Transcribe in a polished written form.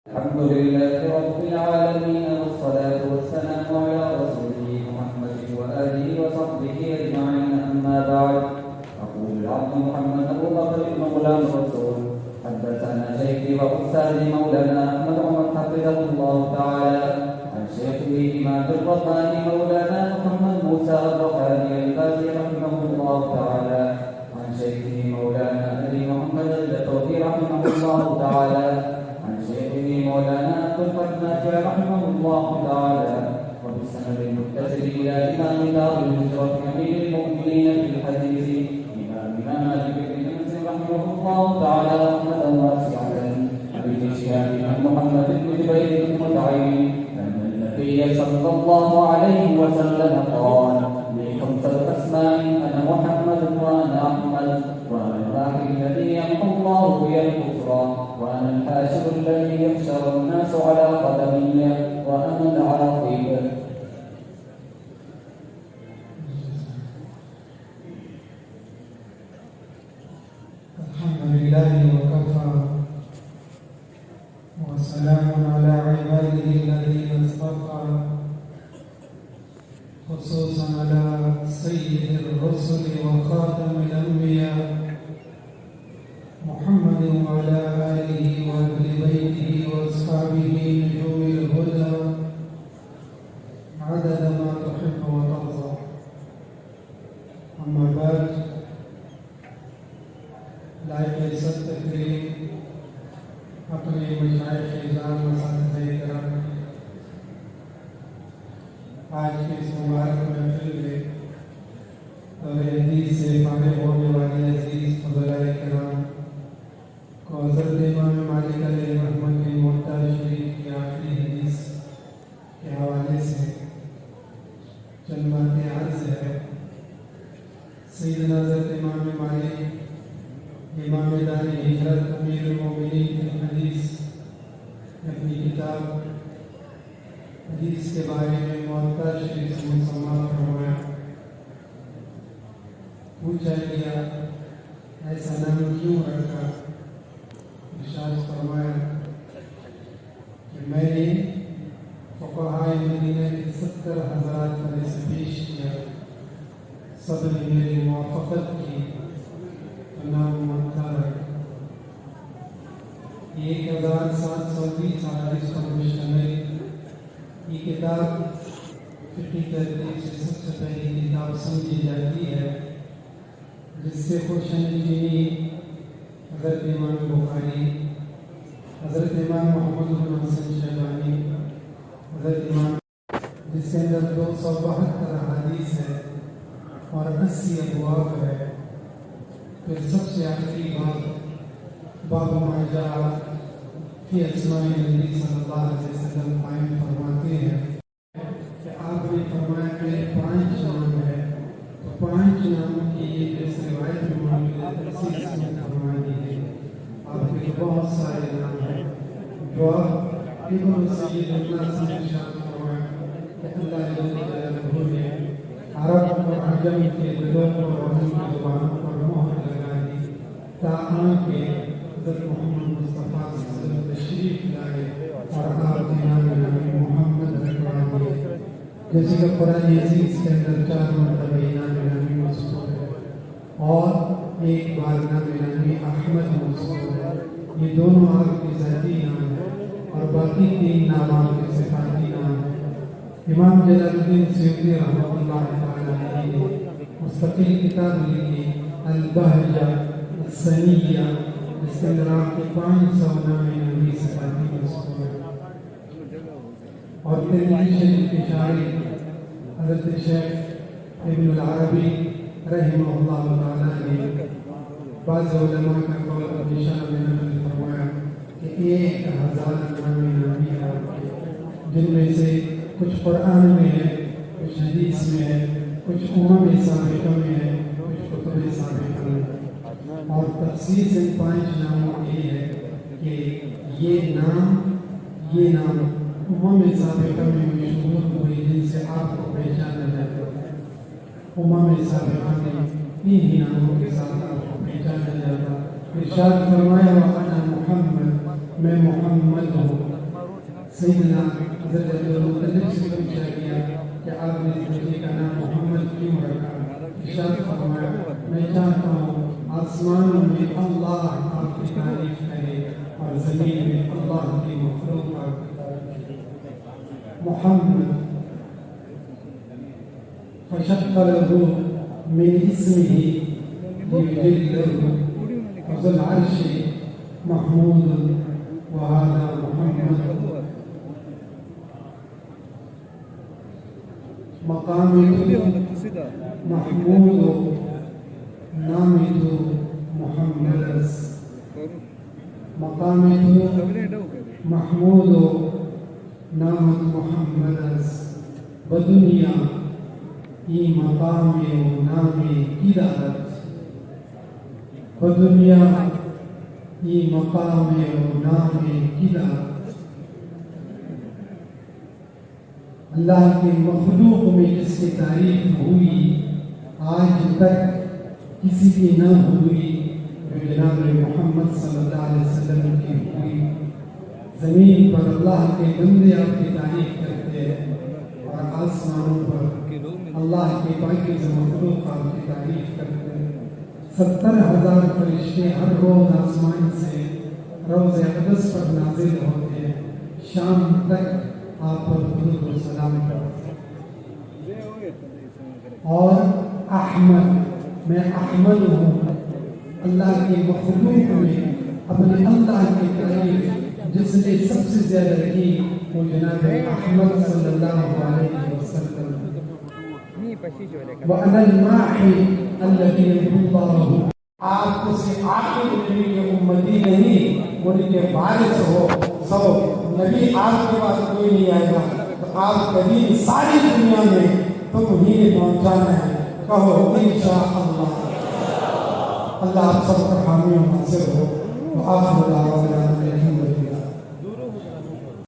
الحمد لله رب العالمين، والصلاة والسلام على رسوله محمد وآله وصحبه أجمعين. أما بعد، أقول العبد محمد أبو بكر بن غلام الرسول حدثنا شيخي وأستاذي مولانا أحمد عمر حفظه الله تعالى عن شيخه إمام الرباني مولانا محمد موسى الرحاني البازي رحمه الله تعالى عن شيخه مولانا أبي محمد الجتوبي رحمه الله تعالى عن شيخه مولانا عبد الفتاح رحمه الله تعالى، وبالسند المتصل الى امام دار الهجره امير المؤمنين في الحديث امامنا مالك بن انس رحمه الله تعالى رحمه واسعه عن ابن شهاب عن محمد بن جبير المطعم ان النبي صلى الله عليه وسلم قال: لي خمسه اسماء انا محمد وانا احمد وانا الواحد الذي يمحو الله بي الكفر وأنا الحاشر الذي يحشر الناس على قدمي وأنا العاقب. الحمد لله وكفى وسلام على عباده الذين اصطفى، خصوصا على سيد الرسل وخاتم الأنبياء محمد وعلى آله وأهل بيته وأصحابه نجوم الهدى عدد ما تحب وترضى. أما بعد، لائق عزت تکریم اپنے مشائخ اعظام اساتذہ کرام، آج کے اس مبارک محفل میں اور حدیث سے فارغ ہونے والے عزیز فضلاء کرام کو حضرت امام مالک علیہ رحمۃ کی موطا شریف کی آخری حدیث کے حوالے سے چند باتیں عرض ہے۔ سیدنا حضرت امام مالک امام دار ہجرت امیر المؤمنین کی حدیث اپنی کتاب حدیث کے بارے میں موطا شریف سے مسمہ فرمایا۔ پوچھا گیا ایسا نام کیوں رکھا؟ ارشاد فرمایا کہ میں نے فقہائے مدینہ کے 70 حضرات پر اسے پیش کیا، سب نے میری موافقت کی تو نام موطا رکھا۔ 1720 حدیث پر مشتمل یہ کتاب فقہی ترتیب سے سب سے پہلی کتاب سمجھی جاتی ہے، جس سے خوشنشینی حضرت امام بخاری، حضرت امام محمد بن حسن شیبانی، حضرت امام، جس کے اندر 272 احادیث ہے اور 80 ابواب ہے۔ پھر سب سے آخری باب ما جاء فی اسماء النبی صلی اللہ علیہ وسلم قائم فرماتے ہیں کہ آپ نے فرمایا کہ 5 نام ہے، تو 5 ناموں کی یہ جس روایت میں موجود ہے تفصیل سے فرما دی ہے۔ آپ کے بہت سارے نام ہیں جو ابن سید اللہ سے ارشاد فرمایا کہ اللہ جل جلالہ نے عرب اور عجم کے دلوں اور عجم کی زبانوں پر مہر لگا دی تاکہ حضرت محمد مصطفیٰ صلی اللہ علیہ وسلم تشریف لائے اور آپ کے نام محمد رکھوا دیے۔ جیسے کہ قرآن عزیز کے اندر 4 مرتبہ نام مذکور ہے اور ایک بار نام احمد مذکور ہے۔ یہ دونوں آپ کے ذاتی نام ہیں اور باقی 3 نام آپ کے صفاتی نام ہیں۔ امام جلال الدین سیوطی رحمۃ اللہ تعالیٰ نے مستقل کتاب لکھی البہجہ الثنیہ، جس کے اندر آپ کے 500 نام نبی صفاتی مذکور ہیں۔ اور ترمذی شریف کی شاعری حضرت شیخ ابن العربی رحمہ اللہ تعالیٰ نے بعض علماء کا قول اپنی شرح میں نقل فرمایا کہ 1000 نام نبی ہیں، جن میں سے کچھ قرآن میں ہے، کچھ حدیث میں ہے، کچھ امم سابقہ میں ہے، کچھ کتب سابقہ میں۔ اور تفصیل سے 5 ناموں کی ہے کہ یہ نام امم سابقہ میں مشہور ہوئی جن سے آپ کو پہچانا جاتا ہے۔ امم سابقہ میں انہی ناموں کے ساتھ آپ کو پہچانا جاتا۔ ارشاد فرمایا وَأَنَا مُحَمَّد، میں محمد ہوں۔ سیدنا حضرت عبدالمطلب سے پوچھا گیا کہ آپ نے اس بچے کا نام محمد کیوں رکھا؟ ارشاد فرمایا میں چاہتا ہوں آسمانوں میں اللہ آپ کی تعریف کرے اور زمین میں اللہ کی مخلوق آپ کی تعریف کرے. محمد فشق له من اسمه ليجله وذو العرش محمود وهذا محمد. مقامه محمود نامه محمد. مقامه محمود نامه محمد. بدنیا یہ مقام و نام ہدایت. بدنیا یہ مقام و نام ہدایت. اللہ کے مخلوق میں جس کی تعریف ہوئی آج تک کسی کی نہ ہوئی جو جناب محمد صلی اللہ علیہ وسلم کی ہوئی. زمین پر اللہ کے بندے آپ کی تعریف کرتے ہیں اور آسمانوں پر اللہ کے پاکیزہ مخلوق آپ کی تعریف کرتے ہیں. 70,000 فرشتے ہر روز آسمان سے روض اقدس پر نازل ہوتے ہیں. شام تک آپ پر درود و سلام کرتے ہیں. اور احمد میں احمد ہوں اللہ کے مخلوق میں اپنے اللہ کی تعریف جس نے سب سے زیادہ کی وہ جناب احمد صلی اللہ علیہ وسلم. وَأَنَا الْمَاحِي الَّذِي يَمْحُو اللَّهُ. آپ کو سے آخر نبی کے امتی نہیں ان کے وارث ہو. سب نبی آپ کے پاس کوئی نہیں آئے گا تو آپ کبھی ساری دنیا میں تم ہی نے پہنچانا ہے. کہو انشاءاللہ. اللہ آپ سب پر حامی و ناصر ہو. وآخر دعوانا الحمدللہ.